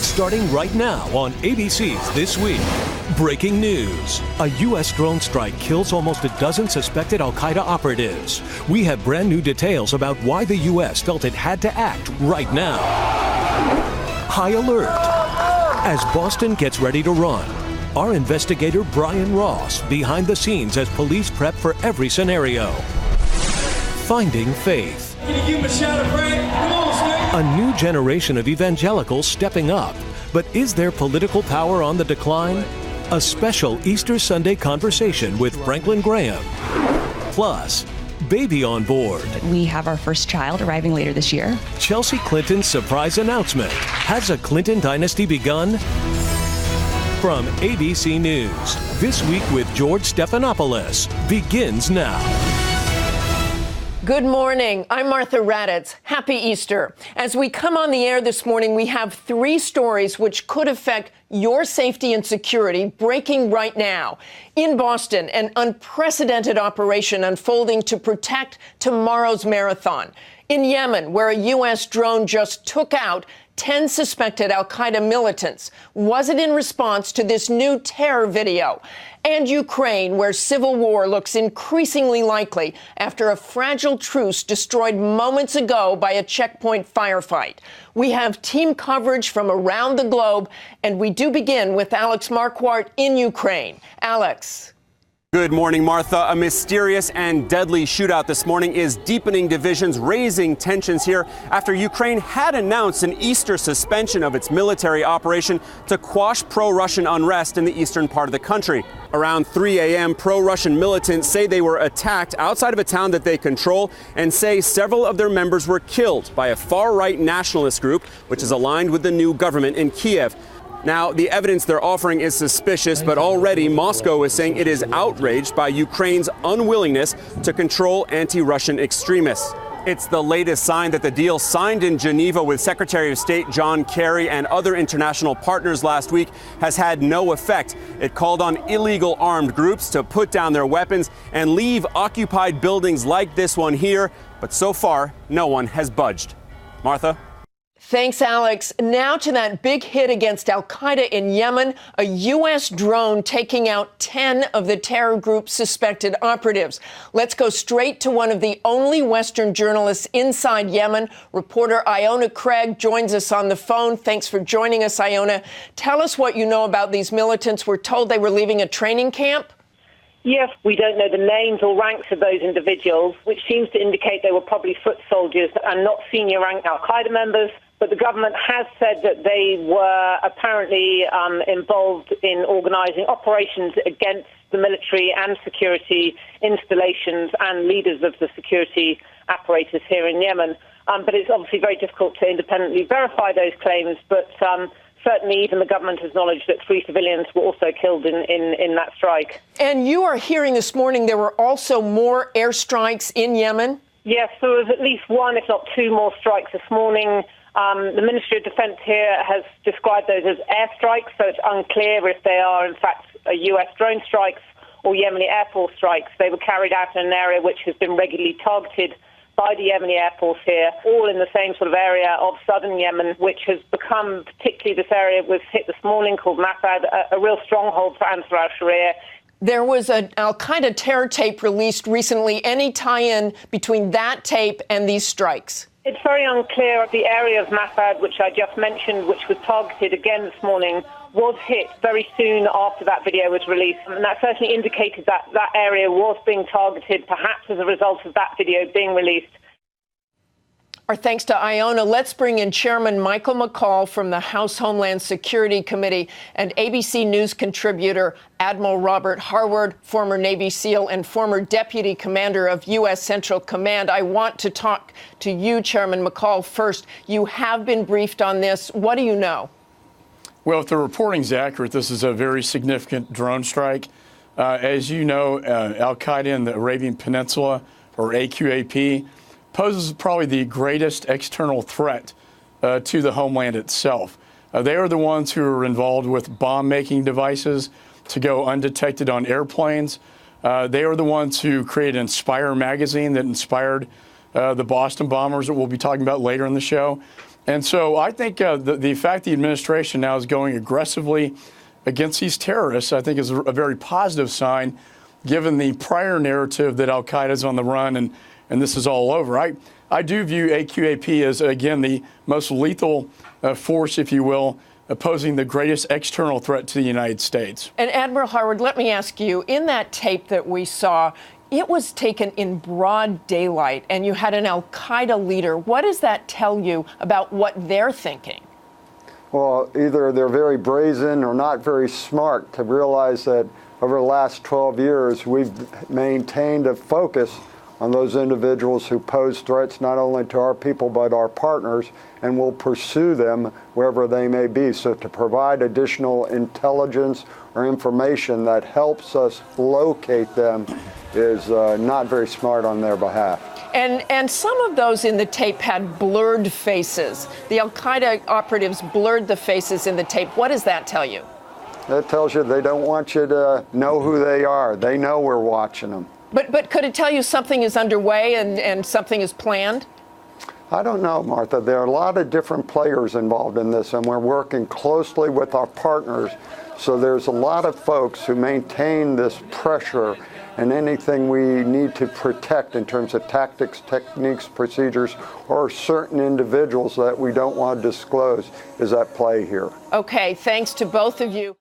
Starting right now on ABC's This Week. Breaking news. A U.S. drone strike kills almost a dozen suspected al-Qaeda operatives. We have brand new details about why the U.S. felt it had to act right now. High alert. As Boston gets ready to run, our investigator Brian Ross behind the scenes as police prep for every scenario. Finding faith. Can you give him a shout of praise? Come on, Strik. A new generation of evangelicals stepping up. But is their political power on the decline? A special Easter Sunday conversation with Franklin Graham. Plus, baby on board. We have our first child arriving later this year. Chelsea Clinton's surprise announcement. Has a Clinton dynasty begun? From ABC News, This Week with George Stephanopoulos begins now. Good morning. I'm Martha Raddatz. Happy Easter. As we come on the air this morning, we have three stories which could affect your safety and security breaking right now. In Boston, an unprecedented operation unfolding to protect tomorrow's marathon. In Yemen, where a U.S. drone just took out 10 suspected al-Qaeda militants. Was it in response to this new terror video? And Ukraine, where civil war looks increasingly likely after a fragile truce destroyed moments ago by a checkpoint firefight. We have team coverage from around the globe, and we do begin with Alex Marquardt in Ukraine. Alex. Good morning, Martha. A mysterious and deadly shootout this morning is deepening divisions, raising tensions here after Ukraine had announced an Easter suspension of its military operation to quash pro-Russian unrest in the eastern part of the country. Around 3 a.m., pro-Russian militants say they were attacked outside of a town that they control and say several of their members were killed by a far-right nationalist group, which is aligned with the new government in Kiev. Now, the evidence they're offering is suspicious, but already Moscow is saying it is outraged by Ukraine's unwillingness to control anti-Russian extremists. It's the latest sign that the deal signed in Geneva with Secretary of State John Kerry and other international partners last week has had no effect. It called on illegal armed groups to put down their weapons and leave occupied buildings like this one here, but so far, no one has budged. Martha? Thanks, Alex. Now to that big hit against al-Qaeda in Yemen, a U.S. drone taking out 10 of the terror group's suspected operatives. Let's go straight to one of the only Western journalists inside Yemen. Reporter Iona Craig joins us on the phone. Thanks for joining us, Iona. Tell us what you know about these militants. We're told they were leaving a training camp. Yes, we don't know the names or ranks of those individuals, which seems to indicate they were probably foot soldiers and not senior rank al-Qaeda members. But the government has said that they were apparently involved in organising operations against the military and security installations and leaders of the security apparatus here in Yemen. But it's obviously very difficult to independently verify those claims. But certainly even the government has acknowledged that 3 civilians were also killed in that strike. And you are hearing this morning there were also more airstrikes in Yemen? Yes, there was at least one, if not two more strikes this morning. The Ministry of Defence here has described those as airstrikes, so it's unclear if they are, in fact, U.S. drone strikes or Yemeni Air Force strikes. They were carried out in an area which has been regularly targeted by the Yemeni Air Force here, all in the same sort of area of southern Yemen, which has become, particularly this area was hit this morning, called Mafad, a real stronghold for Ansar al-Sharia. There was an al-Qaeda terror tape released recently. Any tie-in between that tape and these strikes? It's very unclear. The area of Mafad, which I just mentioned, which was targeted again this morning, was hit very soon after that video was released. And that certainly indicated that that area was being targeted, perhaps as a result of that video being released. Our thanks to Iona. Let's bring in Chairman Michael McCaul from the House Homeland Security Committee and ABC News contributor Admiral Robert Harward, former Navy SEAL and former Deputy Commander of U.S. Central Command. I want to talk to you, Chairman McCaul, first. You have been briefed on this. What do you know? Well, if the reporting's accurate, this is a very significant drone strike. As you know, al-Qaeda in the Arabian Peninsula, or AQAP, poses probably the greatest external threat to the homeland itself. They are the ones who are involved with bomb-making devices to go undetected on airplanes. They are the ones who created Inspire magazine that inspired the Boston bombers that we'll be talking about later in the show. And so I think the fact the administration now is going aggressively against these terrorists, I think is a very positive sign, given the prior narrative that al-Qaeda is on the run and this is all over. I do view AQAP as, again, the most lethal force, if you will, posing the greatest external threat to the United States. And Admiral Harward, let me ask you, in that tape that we saw, it was taken in broad daylight, and you had an al-Qaeda leader. What does that tell you about what they're thinking? Well, either they're very brazen or not very smart to realize that over the last 12 years, we've maintained a focus on those individuals who pose threats not only to our people but our partners, and will pursue them wherever they may be. So to provide additional intelligence or information that helps us locate them is not very smart on their behalf. And some of those in the tape had blurred faces. The al-Qaeda operatives blurred the faces in the tape. What does that tell you? That tells you they don't want you to know who they are. They know we're watching them. But could it tell you something is underway and something is planned? I don't know, Martha. There are a lot of different players involved in this, and we're working closely with our partners. So there's a lot of folks who maintain this pressure, and anything we need to protect in terms of tactics, techniques, procedures, or certain individuals that we don't want to disclose is at play here. Okay, thanks to both of you.